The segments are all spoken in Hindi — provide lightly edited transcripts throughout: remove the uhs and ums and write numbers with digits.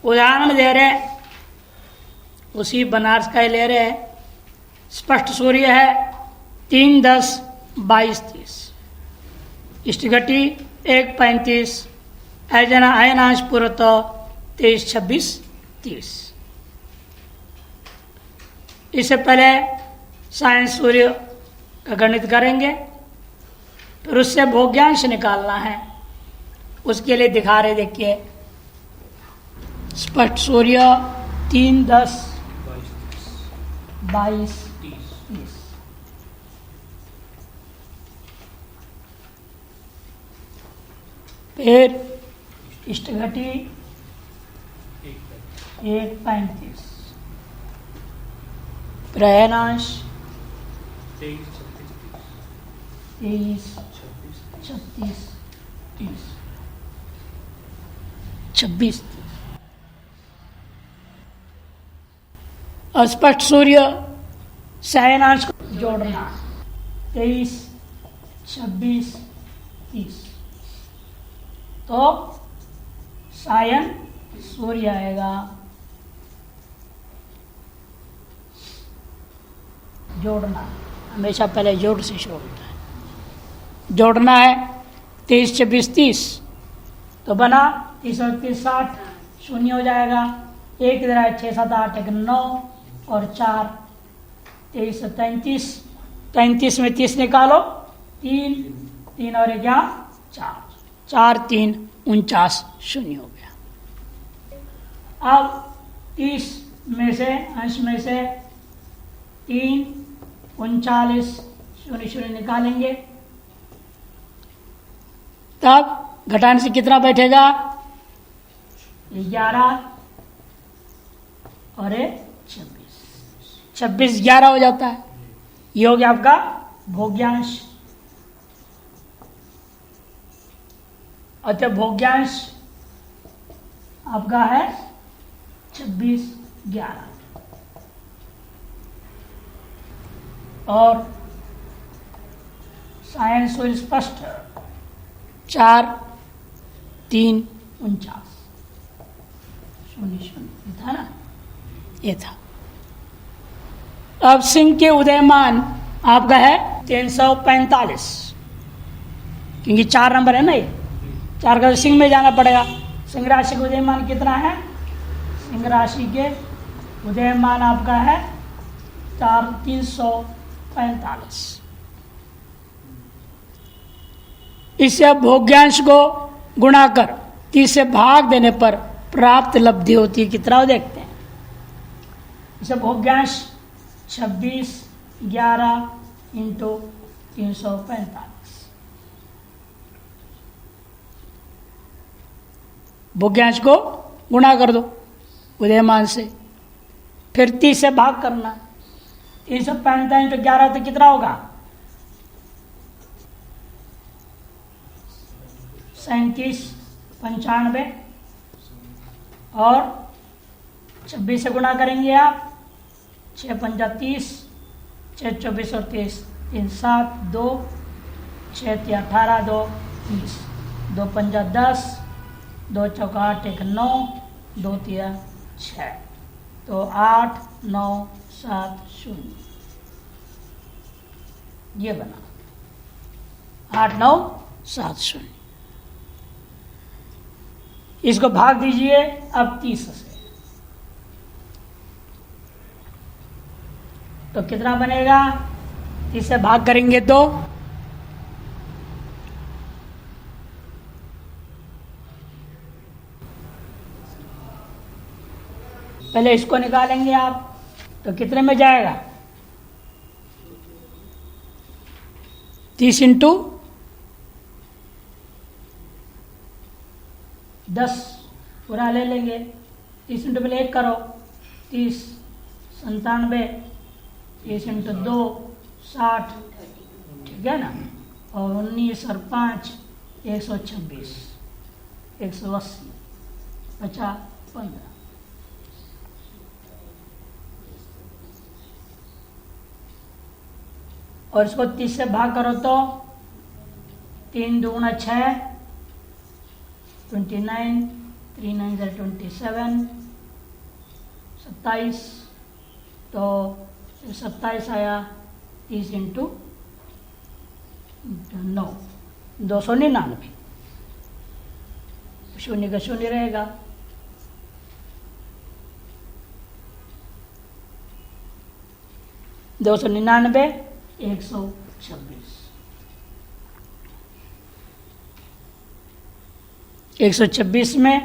उदाहरण दे रहे, उसी बनारस का ही ले रहे हैं। स्पष्ट सूर्य है 3, 10, 22, 30। इष्टघटी 1, 35। अयनांश पूर्वत 23, 26, 30। इससे पहले सायंस सूर्य का गणित करेंगे, फिर उससे भोग्यांश निकालना है। उसके लिए दिखा रहे, देखिए। स्पष्ट सूर्य 3, 10, 22, 30। फिर इष्टघटी 1, 35। प्रयाणांश 23, 36, 30, 26। अस्पष्ट सूर्य सायनांश को जोड़ना 23, 26, 30। तो सायन सूर्य आएगा। जोड़ना हमेशा पहले जोड़ से शुरू होता है। जोड़ना है 23, 26, 30। तो बना 30 और 30, 60। शून्य हो जाएगा। 1 इधर है, 6, 7, 8, 1, 9 और 4, 23, 33। 33 में 30 निकालो, 3, 3 और 1 4, 4, 3, 49। शून्य हो गया। अब 30 में से, अंश में से 3, 39, 0, 0 निकालेंगे। तब घटाने से कितना बैठेगा? 11 और 26। 26, 11 हो जाता है। ये हो गया आपका भोग्यांश। अतः भोग्यांश आपका है 26, 11। और सायंस सूर्य स्पष्ट 4, 3, 49। 0, 0 था ना, ये था। अब सिंह के उदयमान आपका है 345, क्योंकि 4 नंबर है ना, ये 4 का सिंह में जाना पड़ेगा। सिंह राशि का उदयमान कितना है? सिंह राशि के उदयमान आपका है 345। इससे अब भोग्यांश को गुणा कर 30 से भाग देने पर प्राप्त लब्धि होती है। कितना देखते हैं। इसे भोग्यांश 26, 11 इंटू 345। भोग्यांश को गुणा कर दो उदयमान से, फिर 30 से भाग करना। 345 इंटू 11 तो कितना होगा? 37, 95। और 26 से गुणा करेंगे आप, 6, 5, 30, 6, 24 और 30, 3, 7, 2, 6, 3, 18, 2, 30, 2, 5, 10, 2, 4, 8, 1, 9, 2, 3, 6। तो 8, 9, 7, 0 ये बना। 8, 9, 7, 0। इसको भाग दीजिए अब 30 से, तो कितना बनेगा? 30 से भाग करेंगे तो पहले इसको निकालेंगे आप, तो कितने में जाएगा? 30 इंटू 10 पूरा ले लेंगे। 30 इंटू पहले 1 करो, 30, 97, 30 इंटू 2, 60, ठीक है ना। और 19 और 5, 126, 180, 50, 15। और इसको 30 से भाग करो तो 3 दूना 6, 29, 3 9 27, 27, तो 27 आया 30 इंटू 9, 299, शून्य का शून्य रहेगा। दो सौ 126, 126 में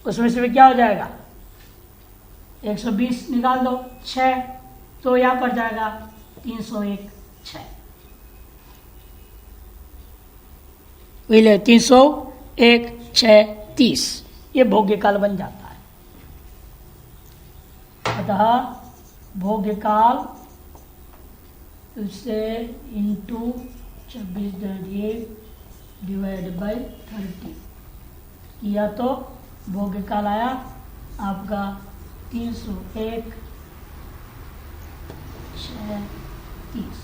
उसमें से क्या हो जाएगा, 120 निकाल दो, 6, तो यहाँ पर जाएगा 301, 6, वही 301, 6, 30, ये भोग्यकाल बन जाता है। अतः भोग्यकाल उससे इंटू 26 डिवाइड बाई 30 किया तो भोग्यकाल आया आपका 301, 6, 30।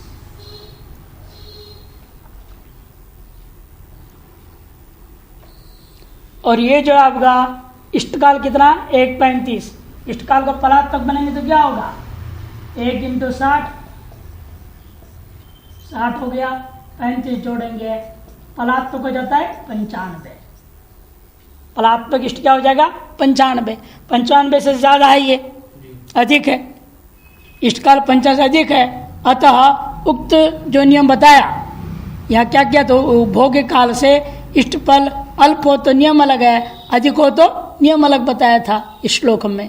और ये जो आपका इष्टकाल कितना, 1:35, इष्टकाल को पलात्मक बनेंगे तो क्या होगा, 1 इंटू 60 हो गया, 35 जोड़ेंगे, पलात्मक हो जाता है 95, पलात्मक इष्ट क्या हो जाएगा 95, 95 से ज्यादा है, ये अधिक है, इष्टकाल 50 से अधिक है। अतः उक्त जो नियम बताया यहाँ क्या क्या, तो भोग्य काल से इष्टफल अल्प हो तो नियम अलग है, अधिक हो तो नियम अलग बताया था इस श्लोक में।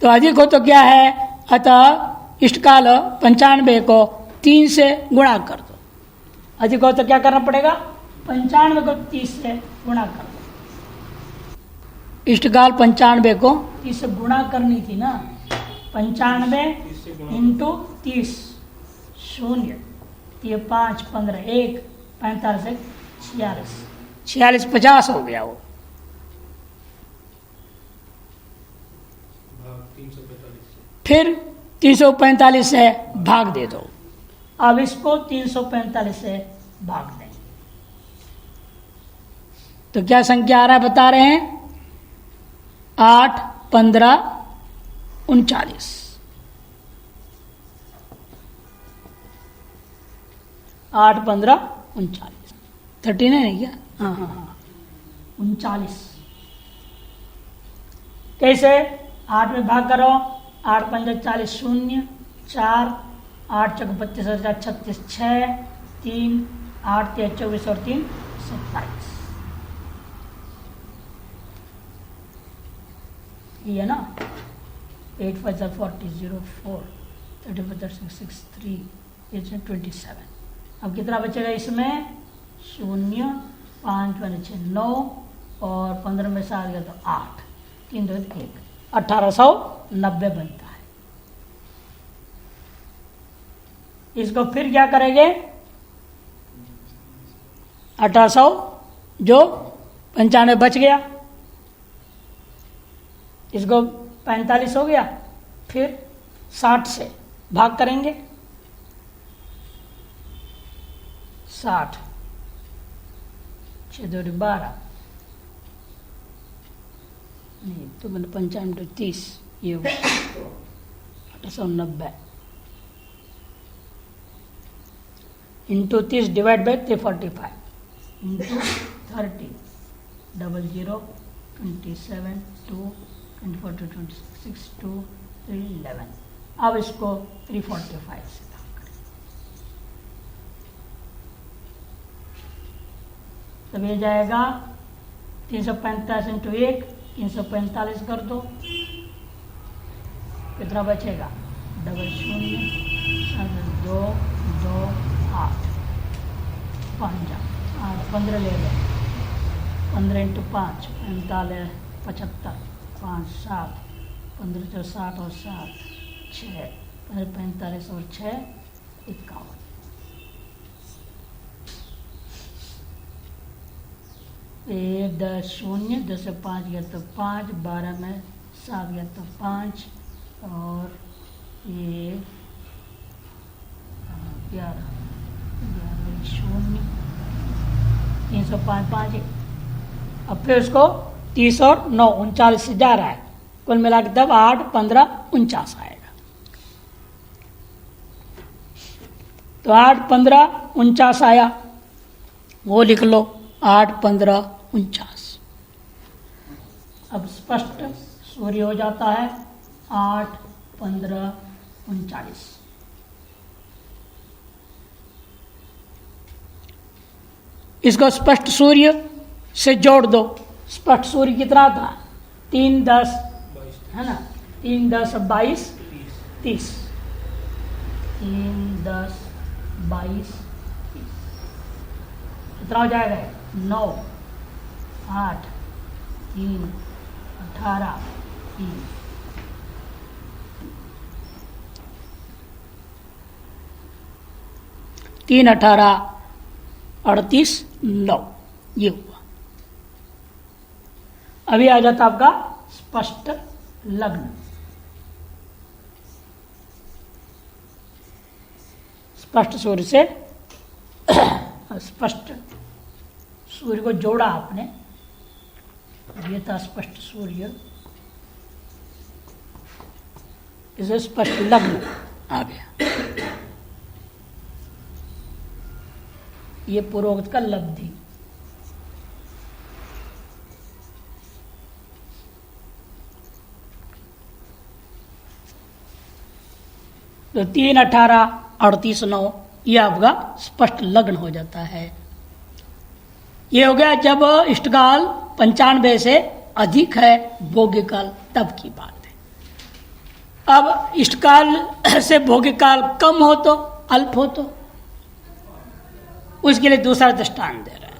तो अधिक हो तो क्या है, अतः इष्टकाल 95 को 3 से गुणा कर दो, अधिक हो तो क्या करना पड़ेगा, 95 को 30 से गुणा कर दो। इष्टकाल 95 को 30 से गुणा करनी थी ना, 95 इंटू 30, 0, ये 5, 15, 1, 45, 46, 50 हो गया वो, 345 फिर 345 से भाग दे दो। अब इसको 345 से भाग दें तो क्या संख्या आ रहा है, बता रहे हैं 8, 15, 39, 8, 15, 39, 39 है क्या, हाँ हाँ हाँ 39। कैसे, 8 में भाग करो, 8 पंजे 40, 0, 4, 8 चौक 32, 36, 6, 3, 8 3 24 और 3 27, ये है ना, 8 5 40, 0 4, 35 6 3, 27। अब कितना बचेगा इसमें, 0, 5 5 6 9 और 15 में से आ गया तो 8, 3 2 1, 1890 बनता है। इसको फिर क्या करेंगे, 1800 जो 95 बच गया, इसको 45 हो गया, फिर 60 से भाग करेंगे, 60, 6 2 12, नहीं तो मैंने 95 तो 30, ये 1890 इंटू 30 डिवाइड बाई 345 इंटू 30, 00, 27, 2, 24, 26, 2, 3, 11। अब इसको 345 से भाग करें, तब ये जाएगा 345 इंटू 1, 345 कर दो, कितना बचेगा, 00, 2, 2, 8, 5, 8, 15 ले लो, 15 इंटू 5, 45, 75, 5, 7, 15 तो 60 और 7, 6, 45 और 6, 51। ये 10 0, 10 से 5 गया तो 5, 12 में 7 गया तो 5 और ये 11, 0, 305 5। अब फिर उसको 30 और 9 39 से जा रहा है, कुल मिला के तब 8 15 49 आएगा। तो 8 15 49 आया, वो लिख लो 8 15 49। अब स्पष्ट सूर्य हो जाता है 8 15 39। इसको स्पष्ट सूर्य से जोड़ दो। स्पष्ट सूर्य कितना था? 3 10 है ना, 3 10 22 30, 3 10 22 30 कितना हो जाएगा? 9 8 3 18 3 3 18 38 9, ये हुआ। अभी आ जाता आपका स्पष्ट लग्न। स्पष्ट सूर्य से स्पष्ट सूर्य को जोड़ा आपने, ये था स्पष्ट सूर्य, इसे स्पष्ट लग्न आ गया। ये पूर्वोक्त का लब्धि। तो 3 18 38 9 ये आपका स्पष्ट लग्न हो जाता है। ये हो गया जब इष्टकाल 95 से अधिक है, भोग्यकाल तब की बात है। अब इष्टकाल से भोग्यकाल कम हो तो, अल्प हो तो, उसके लिए दूसरा दृष्टांत दे रहे हैं।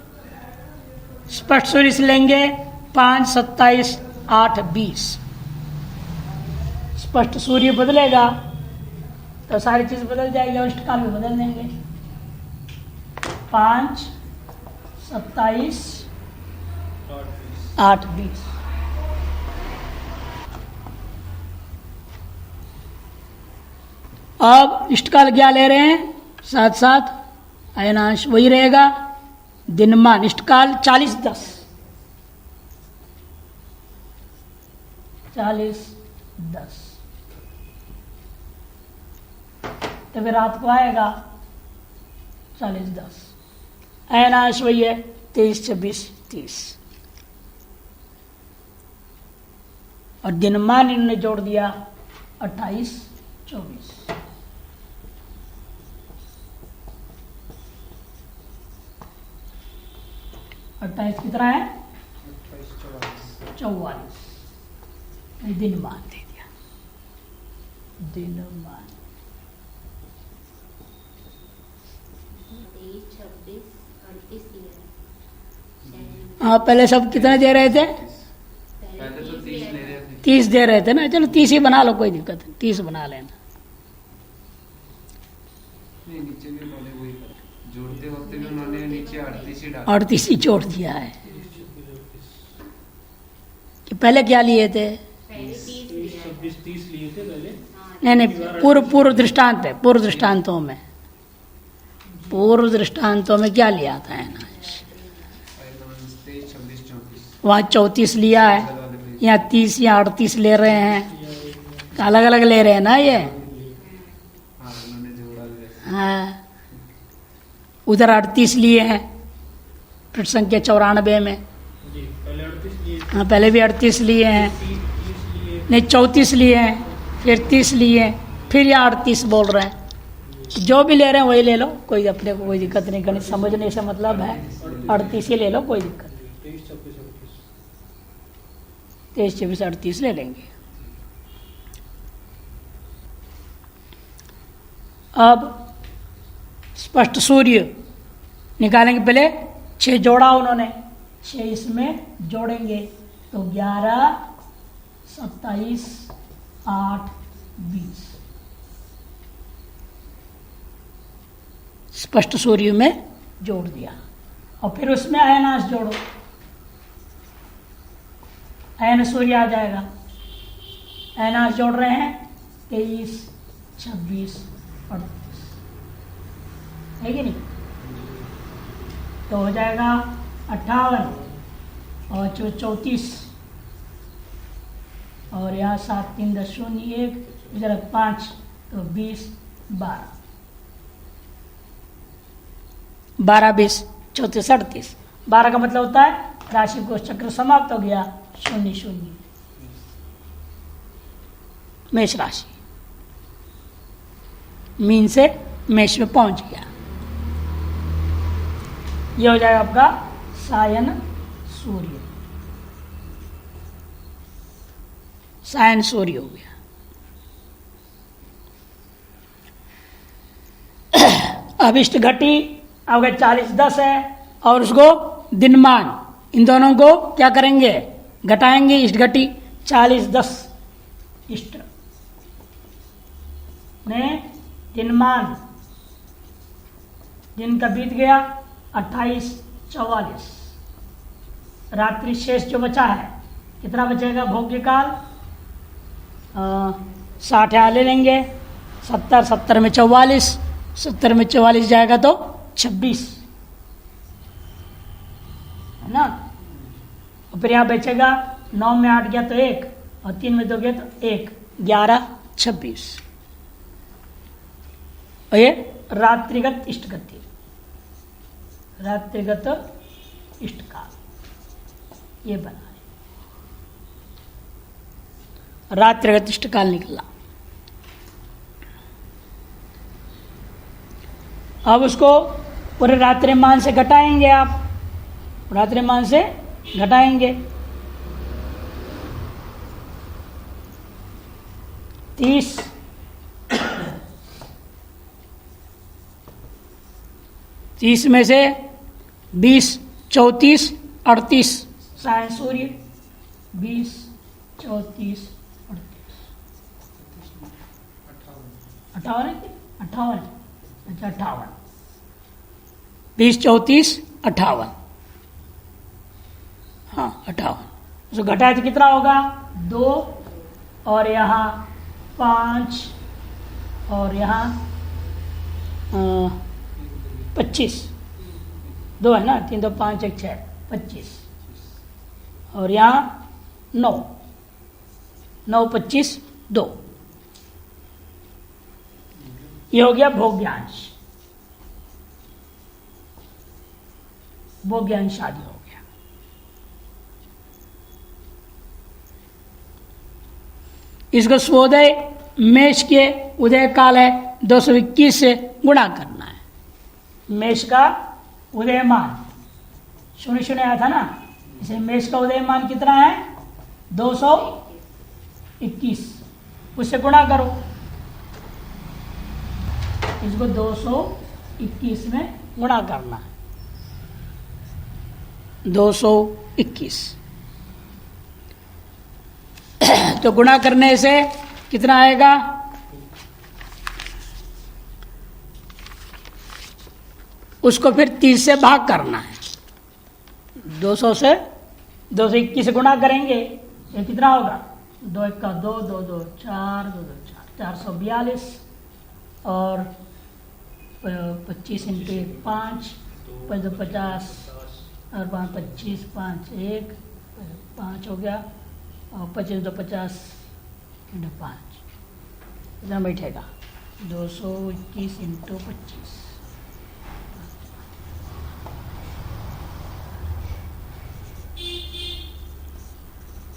स्पष्ट सूर्य से लेंगे 5 27 8 20। स्पष्ट सूर्य बदलेगा तो सारी चीज बदल जाएगी और इष्टकाल भी बदल देंगे। 5 27 8 20। अब इष्टकाल क्या ले रहे हैं? साथ साथ अयनांश वही रहेगा। दिनमान इष्टकाल 40 10 40 10, तो फिर रात को आएगा 40 10। अयनांश वही है 23 26 30, और दिनमान इन्होंने जोड़ दिया 28 24। 28 कितना है? 44। दिनमान दे दिया, दिनमान। 26 38। हाँ, पहले सब कितने दे रहे थे? पहले तो 30 ले रहे थे। 30 दे रहे थे ना, चलो 30 ही बना लो, कोई दिक्कत नहीं, 30 बना लेना। नहीं, नीचे भी बोले वही जोड़ते वक्त भी उन्होंने नीचे 38 ही डाला। 38 ही जोड़ दिया है कि पहले क्या लिए थे? 30 लिए थे पहले। नहीं नहीं, पूर्व दृष्टांत है, पूर्व दृष्टांतों में, पूर्व दृष्टांतों में क्या लिया था? है ना, 23 26 34। वहाँ 34 लिया है, यहाँ 30 या 38 ले रहे हैं, अलग अलग ले रहे हैं ना ये। हाँ, उन्होंने जोड़ा भी। हाँ, उधर 38 लिए हैं पृष्ठ संख्या 94 में। जी, पहले 38 लिए। हाँ, पहले भी 38 लिए हैं, 30 लिए। नहीं 34 लिए हैं, फिर 30 लिए, फिर यहाँ 38 बोल रहे हैं। जो भी ले रहे हैं वही ले लो, कोई अपने को कोई दिक्कत नहीं, गणित समझने से मतलब है। 38 ही ले लो, कोई दिक्कत नहीं। 23 26 38। 23 24 38 ले लेंगे। अब स्पष्ट सूर्य निकालेंगे, पहले 6 जोड़ा उन्होंने, 6 इसमें जोड़ेंगे तो 11 27 8 20। स्पष्ट सूर्य में जोड़ दिया, और फिर उसमें अयनांश जोड़ो, अयन सूर्य आ जाएगा। अयनांश जोड़ रहे हैं 23 26 38, है कि नहीं? तो हो जाएगा 58 और 34 और यहाँ 7 3 10 0 1 इधर 5 तो 20 12 12 20 34 38 12 का मतलब होता है राशि कोष चक्र समाप्त हो गया 0 0 मेष राशि मीन से मेष में पहुंच गया। ये हो जाएगा आपका सायन सूर्य, सायन सूर्य हो गया। अभिष्ट घटी आपका 40 10 है और उसको दिनमान, इन दोनों को क्या करेंगे घटाएंगे। इष्ट घटी 40 10 इष्ट ने दिनमान, दिन का बीत गया 28 44, रात्रि शेष जो बचा है कितना बचेगा भोग्य काल 60 यहाँ ले लेंगे 70 70 में 44, 70 में 44 जाएगा तो 26 है ना। और फिर यहाँ बचेगा 9 में 8 गया तो 1 और 3 में 2 गया तो 1 11 26 और ये रात्रिगत इष्ट गति, रात्रिगत इष्ट काल ये बना है। रात्रिगत इष्ट काल निकला। अब उसको पूरे रात्रिमान से घटाएंगे आप, रात्रिमान से घटाएंगे 30 में से 20 34 38 सायन सूर्य 20 34 38 58 अच्छा 58 20 34 58 हाँ 58 उसको घटाए तो कितना होगा 2 और यहाँ 5 और यहाँ 25 2 है ना 3 2 5 1 6 25 और यहाँ 9 9 25 2 ये हो गया भोग्यांश, भोग्यांश आदि हो गया। इसको स्वोदय मेष के उदय काल है 221 से गुणा करना है। मेष का उदयमान 0 0 आया था ना, इसे मेष का उदयमान कितना है 221, उससे गुणा करो, इसको 221 में गुणा करना है 221 तो गुणा करने से कितना आएगा उसको फिर 30 से भाग करना है। 200 से 221 से गुणा करेंगे ये कितना होगा 2 1 का 2 2 2 4 2 2 4 442 और 25 इंटू 5 5 2 50 और 5 25 5 1 5 हो गया और 25 2 50 इंटू 5 कितना बैठेगा 221 इंटू 25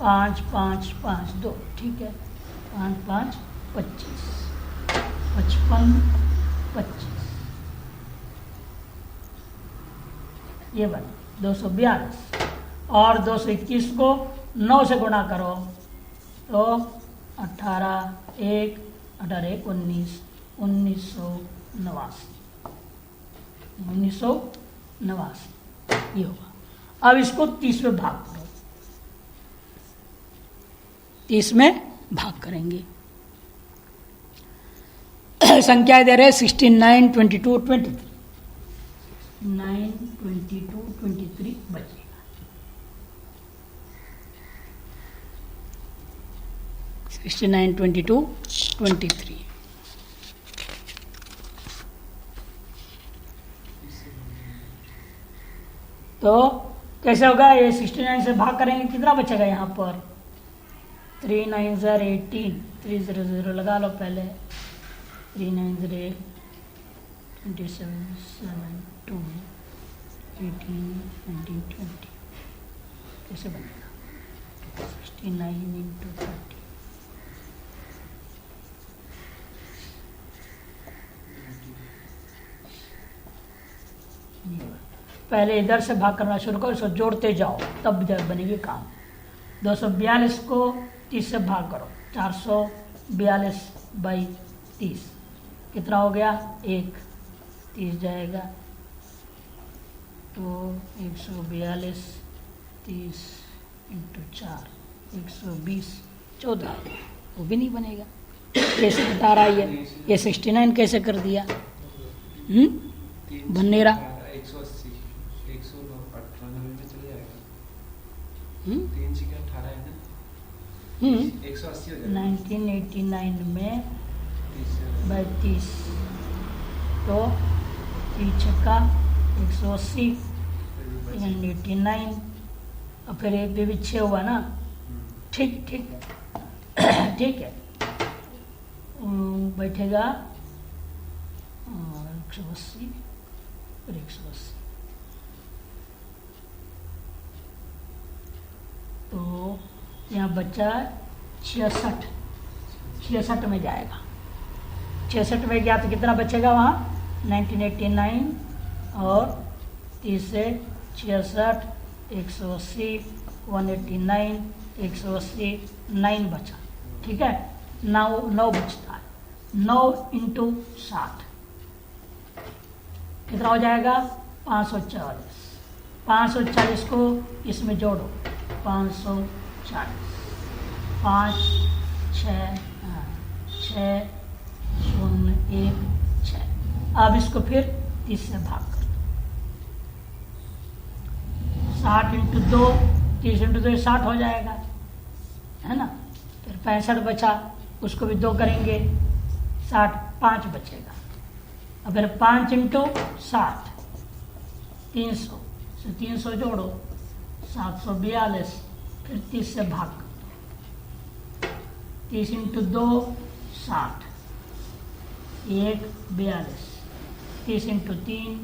5 5 5 2 ठीक है 5 5 25 55 25 ये बना 242 और 221 को 9 से गुणा करो तो 18 1 18 1 19 1989 ये होगा। अब इसको 30 में भाग करो, 30 में भाग करेंगे संख्या दे रहे 69 22 23 9 22 23 बचेगा 69 22 23 तो कैसे होगा? ये 69 से भाग करेंगे, कितना बचेगा यहाँ पर? 3 9 ज़र 18, 3 0 0 लगा लो पहले। 3 9 ज़र 27 7 2 18 19 20 कैसे बनेगा? 69 इंटू 30 पहले इधर से भाग करना शुरू करो, इसको जोड़ते जाओ तब जब बनेगी काम। 242 को 30 से भाग करो, 442 बाई 30 कितना हो गया? 1, 30 जाएगा तो 142 30 इंटू 4 120 14, वो भी नहीं बनेगा। कैसे बता रहा है ये 69 कैसे कर दिया? बन नहीं रहा। 180 198 में चले जाएगा। 3 6 18 है ना? 180 हो जाएगा। 1989 में 32 तो 3 छक्का 180 89 और फिर एक भी 6 हुआ ना? ठीक ठीक है ठीक है। बैठेगा 180 और 180 तो यहाँ बच्चा 66 में जाएगा। 66 में गया तो कितना बचेगा वहाँ? 1989 और 30 से 66 180 189 180 9 बचा। ठीक है, 9 बचता है। 9 इंटू 60 कितना हो जाएगा? 540। 540 को इसमें जोड़ो, 540 5 6 6 0 1 6। अब इसको फिर 30 से भाग कर दो। 60 इंटू 2 30 इंटू 2 60 हो जाएगा, है ना? फिर 65 बचा, उसको भी 2 करेंगे, 60 5 बचेगा। अब फिर 5 इंटू 60 300 से 300 जोड़ो, 742 फिर 30 से भाग कर दो। 30 इंटू 2 60 1 42 30 इंटू 3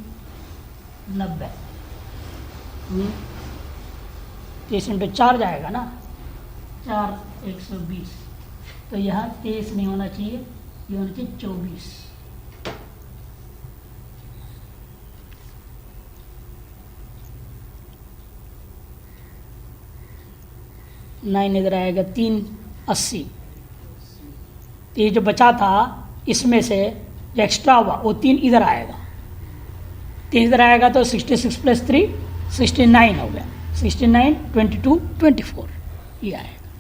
90 30 इंटू 4 जाएगा ना? 4 120 तो यहाँ 23 नहीं होना चाहिए, ये होना चाहिए 24। नाइन इधर आएगा 380। तो ये जो बचा था इसमें से जो एक्स्ट्रा हुआ वो 3 इधर आएगा। 3 इधर आएगा तो 66 प्लस 3 69 हो गया। 69 22 24 ये आएगा।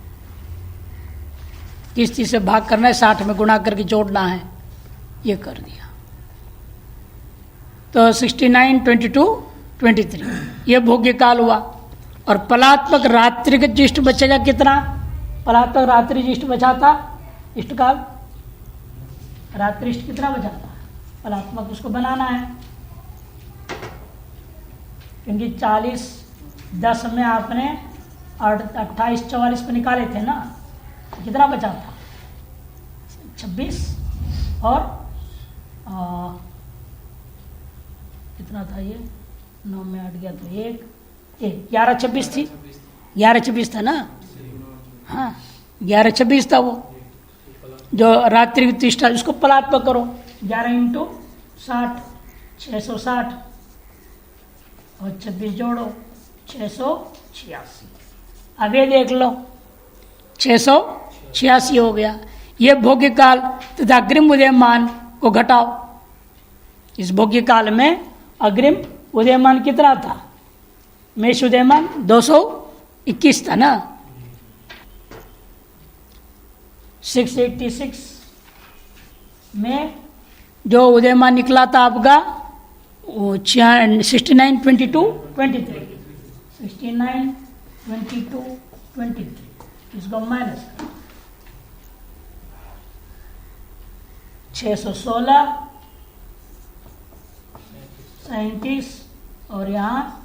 30 से भाग करना है, 60 में गुणा करके जोड़ना है, ये कर दिया। तो 69 22 23 ये भोग्य काल हुआ। और पलात्मक रात्रि का ज्येष्ठ बचेगा कितना? पलात्मक रात्रि ज्येष्ठ बचा था इष्टकाल, रात्रि इष्ट कितना बचा था? पलात्मक उसको बनाना है, क्योंकि 40 10 में आपने 28 44 पे निकाले थे ना, कितना बचा था? 26 और कितना था ये? 9 में 8 गया तो 1 11 26 थी, 11 26 था ना? हाँ 11 26 था वो जो रात्रि प्रतिष्ठा, उसको पलात्मक करो। 11 इंटू 60 660 और 26 जोड़ो 686। अब ये देख लो 686 हो गया। ये भोग्य काल तथा अग्रिम उदयमान को घटाओ। इस भोग्य काल में अग्रिम उदयमान कितना था? मेष उदयमान 221 था ना? 686 में जो उदयमान निकला था आपका वो 69 22 23 69 22 23 इसको माइनस 616 37 और यहाँ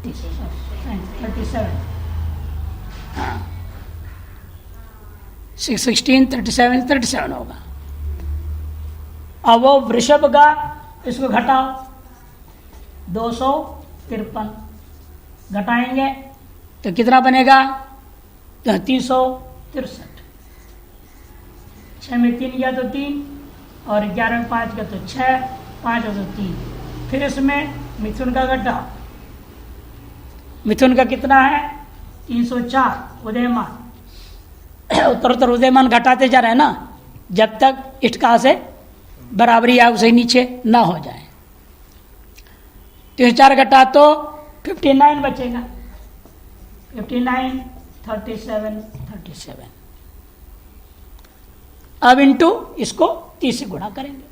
37 हाँ 16 37 होगा। अब वो वृषभ का इसको घटाओ 253 घटाएंगे तो कितना बनेगा 363। 6 में 3 गया तो 3 और 11 में 5 गया तो 6, 5 हो तो 3। फिर इसमें मिथुन का घटा, मिथुन का कितना है 304 उदयमान। उत्तरोत्तर उदयमान घटाते जा रहे हैं ना, जब तक इष्टका से बराबरी या उसे नीचे ना हो जाए। 304 घटा तो 59 बचेगा। 59 37 अब इंटू इसको 30 से गुणा करेंगे।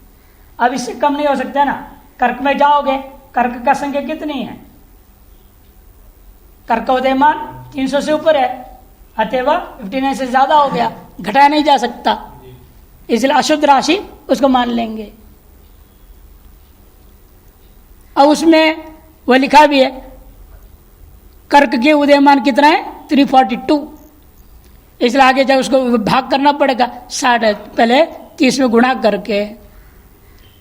अब इससे कम नहीं हो सकता ना। कर्क में जाओगे, कर्क का संख्या कितनी है, कर्क का उदयमान 300 से ऊपर है, अतएव 59 से ज्यादा हो गया, घटाया नहीं जा सकता, इसलिए अशुद्ध राशि उसको मान लेंगे। अब उसमें वह लिखा भी है कर्क के उदयमान कितना है 342, इसलिए आगे जब उसको भाग करना पड़ेगा 60, पहले 30 में गुणा करके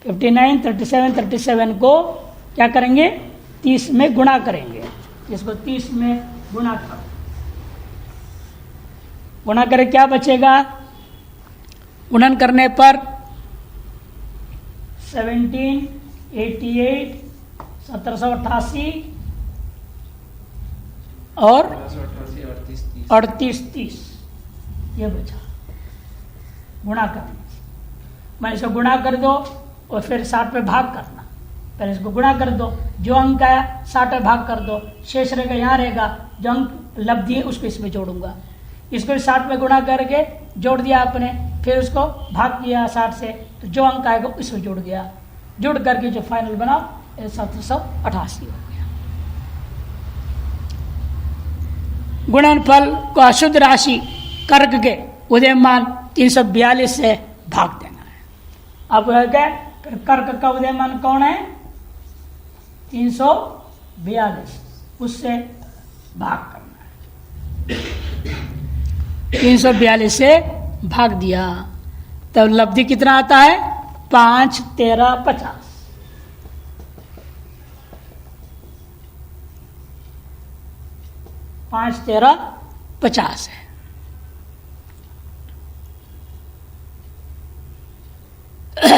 59 37 को क्या करेंगे 30 में गुणा करेंगे। इसको 30 में गुणा करो, गुणा करें क्या बचेगा, गुणन करने पर 1788 1788 और 38 ये बचा गुणा करने। मैं इसको गुणा कर दो और फिर 60 पे भाग करना, पहले इसको गुणा कर दो, जो अंक है 60 पे भाग कर दो, शेष रहेगा यहाँ रहेगा, जो अंक लब्धि है उसको इसमें जोड़ूंगा। इसको 60 में गुणा करके जोड़ दिया आपने, फिर उसको भाग किया 60 से, तो जो अंक आएगा उसमें जोड़ दिया, जुड़ करके जो फाइनल बना 1788 हो गया। गुणनफल को अशुद्ध राशि कर्क के उदयमान 342 से भाग देना है। अब क्या फिर कर्क का उदयमान कौन है 342, उससे भाग करना है। 342 से भाग दिया तब लब्धि कितना आता है 5 13 50। 5 13 50 है।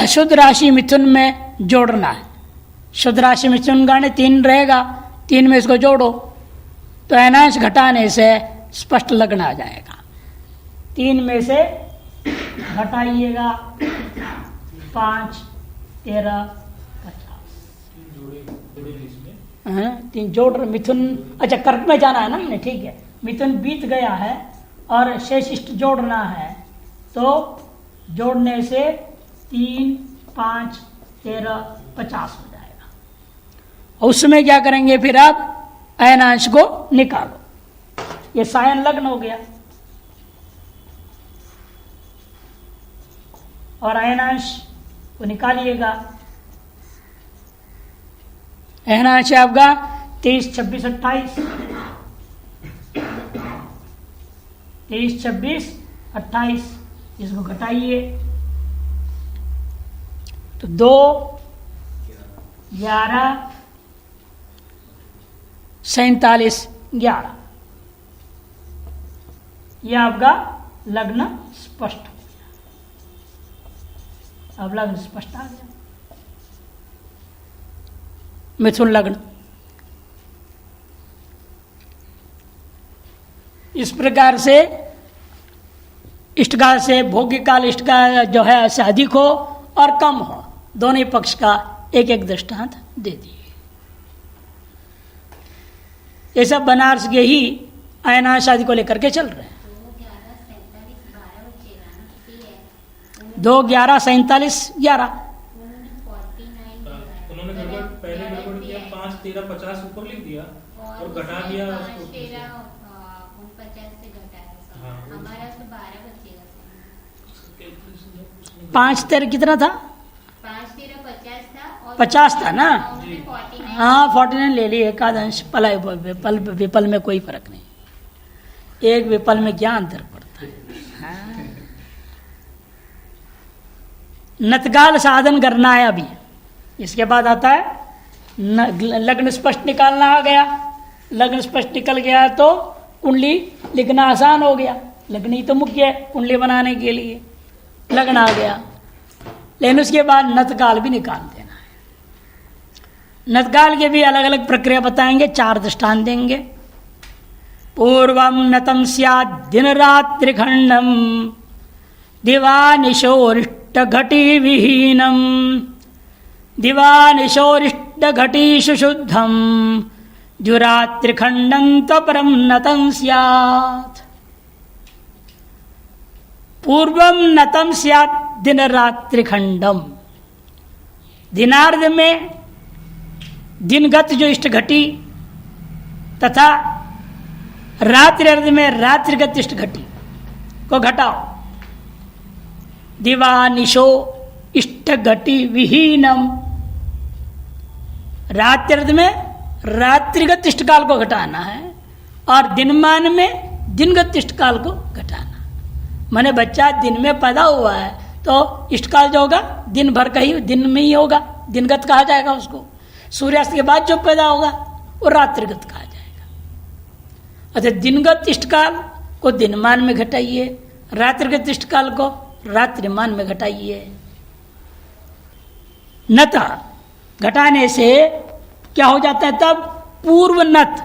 शुद्ध राशि मिथुन में जोड़ना है। शुद्ध राशि मिथुन गाने 3 रहेगा, 3 में इसको जोड़ो तो अनांश घटाने से स्पष्ट लगन आ जाएगा। 3 में से घटाइएगा 5 13 50। 3 जोड़ मिथुन, अच्छा कर्क में जाना है ना मैंने, ठीक है। मिथुन बीत गया है और शेष इष्ट जोड़ना है, तो जोड़ने से 3 5 13 50 हो जाएगा। उसमें क्या करेंगे फिर आप अयनांश को निकालो, ये सायन लग्न हो गया और अयनांश को निकालिएगा। अयनांश है आपका 23 26 28, 23 26 28, इसको घटाइए तो 2 11 47 11, यह आपका लग्न स्पष्ट हो गया। अब लग्न स्पष्ट आ गया, मिथुन लग्न। इस प्रकार से इष्टकाल से भोग्य काल इष्टकाल जो है ऐसे अधिक हो और कम हो, दोनों ही पक्ष का एक एक दृष्टांत दे दिए। ये सब बनारस के ही अयनांश आदि को लेकर के चल रहे हैं। 2 11 47 11 उन्होंने गड़बड़ पहले गड़बड़ किया, 5 13 50 ऊपर लिख दिया और घटा दिया उसको 50 से घटाया, हमारा तो 12 बचेगा। 5 13 कितना था 5 13 50 था और 50 था ना, उसमें 49 हाँ 49 ले ली, एकादंश पलाय विपल विपल में कोई फर्क नहीं, एक विपल में क्या अंतर पड़ता है। हाँ। नतगाल साधन करना है अभी, इसके बाद आता है लग्न स्पष्ट निकालना आ गया, लग्न स्पष्ट निकल गया तो कुंडली लिखना आसान हो गया, लग्न ही तो मुख्य है कुंडली बनाने के लिए, लग्न आ गया। लेकिन उसके बाद नतकाल भी निकाल देना है। नतकाल के भी अलग अलग प्रक्रिया बताएंगे, 4 दृष्टांत देंगे। पूर्वम नतम स्यात् दिन रात्रि खंडम दिवानिशोरिष्ट घटी विहीनम दिवानिशोरिष्ट घटीषु शुद्धम द्युरात्रि खंडम त्वपरम नतम स्यात्। पूर्वम नतम स्यात् दिन रात्रि खंडम, दिनार्ध में दिनगत जो इष्ट घटी तथा रात्रि अर्ध में रात्रिगत इष्ट घटी को घटाओ। दिवानिशो इष्ट घटी विहीनम, रात्रि अर्ध में रात्रिगत इष्ट काल को घटाना है और दिनमान में दिनगत इष्ट काल को घटाना। माने बच्चा दिन में पैदा हुआ है तो इष्ट काल जो होगा दिन भर का ही दिन में ही होगा, दिनगत कहा जाएगा उसको। सूर्यास्त के बाद जो पैदा होगा वो रात्रिगत कहा जाएगा। अच्छा, दिनगत इष्ट काल को दिनमान में घटाइए, रात्रिगत इष्ट काल को रात्रिमान में घटाइए। नत घटाने से क्या हो जाता है तब? पूर्व नत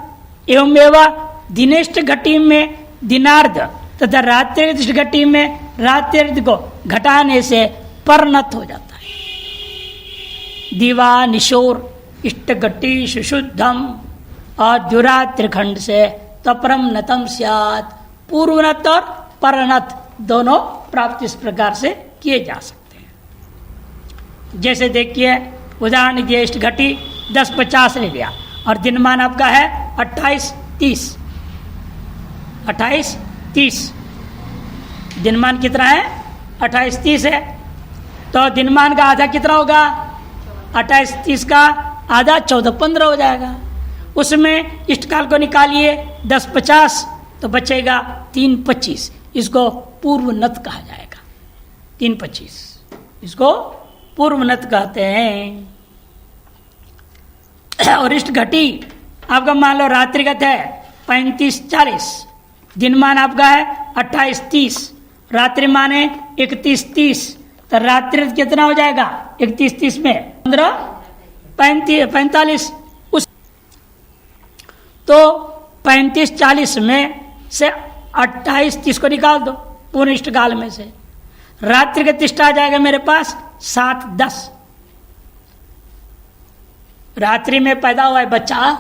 एवं एवं दिनेष्ट घटी में दिनार्ध तथा रात्रि घटी में रात्रि को घटाने से परनत हो जाता है। दिवा निशोर इष्ट घटी शुद्धम और द्युरात्रि खंड से तपरम नतम स्यात्। पूर्वनत और परनत दोनों प्राप्त इस प्रकार से किए जा सकते हैं। जैसे देखिए उदाहरण दिए, इष्ट घटी 10-50 ले लिया और दिनमान आपका है 28-30। 28-30 दिनमान कितना है? 28-30 है। तो दिनमान का आधा कितना होगा? 28-30 का आधा 14-15 हो जाएगा। उसमें इष्टकाल को निकालिए 10-50 तो बचेगा 3-25। इसको पूर्व नत कहा जाएगा। 3-25 इसको पूर्व नत कहते हैं। और इष्ट घटी आपका मान लो रात्रिगत है 35-40, दिनमान आपका है 28-30, रात्रि मान है 31-30। तो रात्रि कितना हो जाएगा? 31-30 में 15-45। उस तो 35-40 में से 28-30 को निकाल दो पूर्ण इष्ट काल में से। रात्रि का तिष्ट आ जाएगा मेरे पास 7-10। रात्रि में पैदा हुआ है बच्चा,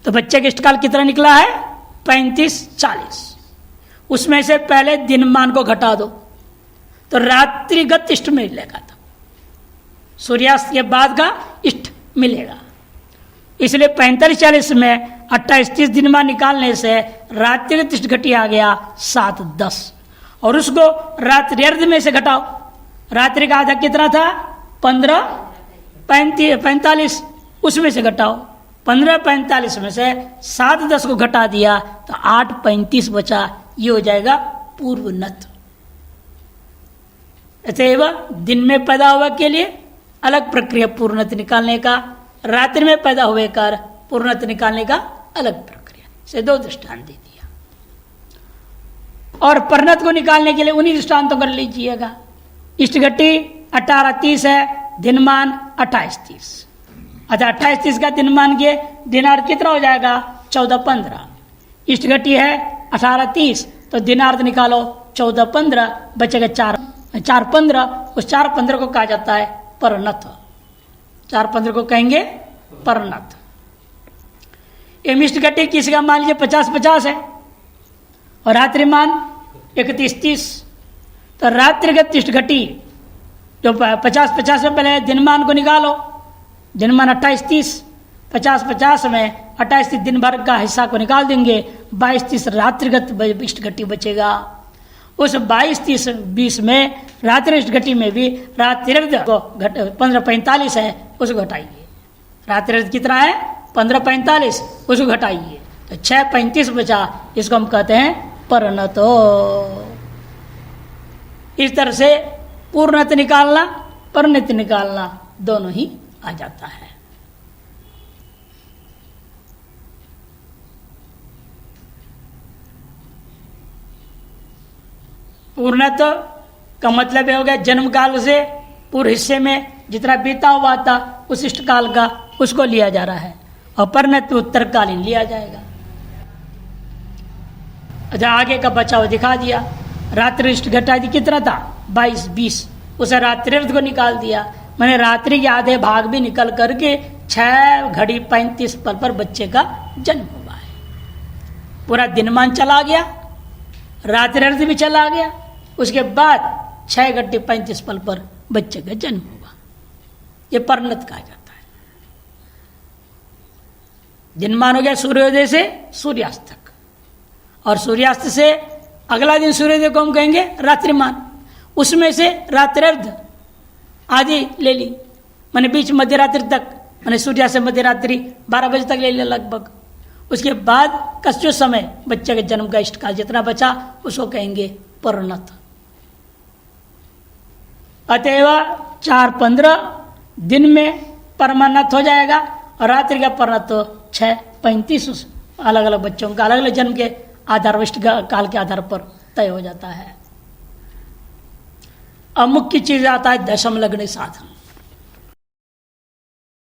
तो बच्चे का इष्टकाल कितना निकला है? 35-40। उसमें से पहले दिनमान को घटा दो तो रात्रिगत इष्ट मिलेगा, तो सूर्यास्त के बाद का इष्ट मिलेगा। इसलिए 45-40 में 28-30 दिनमान निकालने से रात्रिगत इष्ट घटी आ गया 7-10। और उसको रात्रि अर्ध में से घटाओ। रात्रि का आधा कितना था? 15-45, उसमें से घटाओ। 15-45 में से 7-10 को घटा दिया तो 8-35 बचा। ये हो जाएगा पूर्व नत। अतएव दिन में पैदा हुआ के लिए अलग प्रक्रिया पूर्णत निकालने का, रात्रि में पैदा हुए कर पूर्णत निकालने का अलग प्रक्रिया से 2 दृष्टांत दे दिया। और परनत को निकालने के लिए उन्हीं दृष्टांतों कर लीजिएगा। इष्ट घटी 18-30 है, दिनमान 28-30। अच्छा, 28-30 का दिनमान के दिनार्थ कितना हो जाएगा? 14-15। इष्ट घटी है 18-30 तो दिनार्थ निकालो 14-15, बचेगा 4-15। उस 4-15 को कहा जाता है परनत। 4-15 को कहेंगे परनत। इष्ट घटी किसी का मान लीजिए 50-50 है और रात्रिमान 31-30। तो रात्रिगत इष्ट घटी जो 50-50 से पहले दिनमान को निकालो। दिनमान 28-30, 50-50 में 28-30 दिन भर का हिस्सा को निकाल देंगे, 22-30 रात्रिगत इष्ट घटी बचेगा। उस 22-30-20 में रात्रि इष्ट घटी में भी रात्रि को 15-45 है, उसको घटाइए। रात्रि कितना है 15:45, उसको घटाइए तो 6:35 बचा, इसको हम कहते हैं परिणत। इस तरह से पूर्णत निकालना परिणत निकालना दोनों ही आ जाता है। पूर्णत का मतलब हो गया जन्म काल से पूर्व हिस्से में जितना बीता हुआ था उस इष्ट काल का उसको लिया जा रहा है, और परिणत उत्तरकालीन लिया जाएगा। अच्छा, आगे का बचा हुआ दिखा दिया। रात्रि इष्ट घटा दी कितना था 22-20, उसे रात्रि को निकाल दिया। मैंने रात्रि के आधे भाग भी निकल करके 6:35 पर बच्चे का जन्म हुआ है। पूरा दिनमान चला गया, रात्रि भी चला गया, उसके बाद 6:35 पर बच्चे का जन्म हुआ। ये परिणत कहा जाता है। दिनमान हो गया सूर्योदय से सूर्यास्त तक, और सूर्यास्त से अगला दिन सूर्योदय को हम कहेंगे रात्रिमान। उसमें से रात्रि आदि ले ली, मैंने बीच मध्यरात्रि तक, मैंने सूर्यास्त से मध्यरात्रि 12 बजे तक ले लिया लगभग। उसके बाद का जो समय बच्चे के जन्म का इष्टकाल जितना बचा उसको कहेंगे परिणत। अतएव 4:15 दिन में परमानत हो जाएगा, और रात्रि का परिणत 6:35 अलग अलग बच्चों का अलग अलग जन्म के आधार इष्ट काल के आधार पर तय हो जाता है। अब मुख्य चीज आता है दशम लग्न साधन।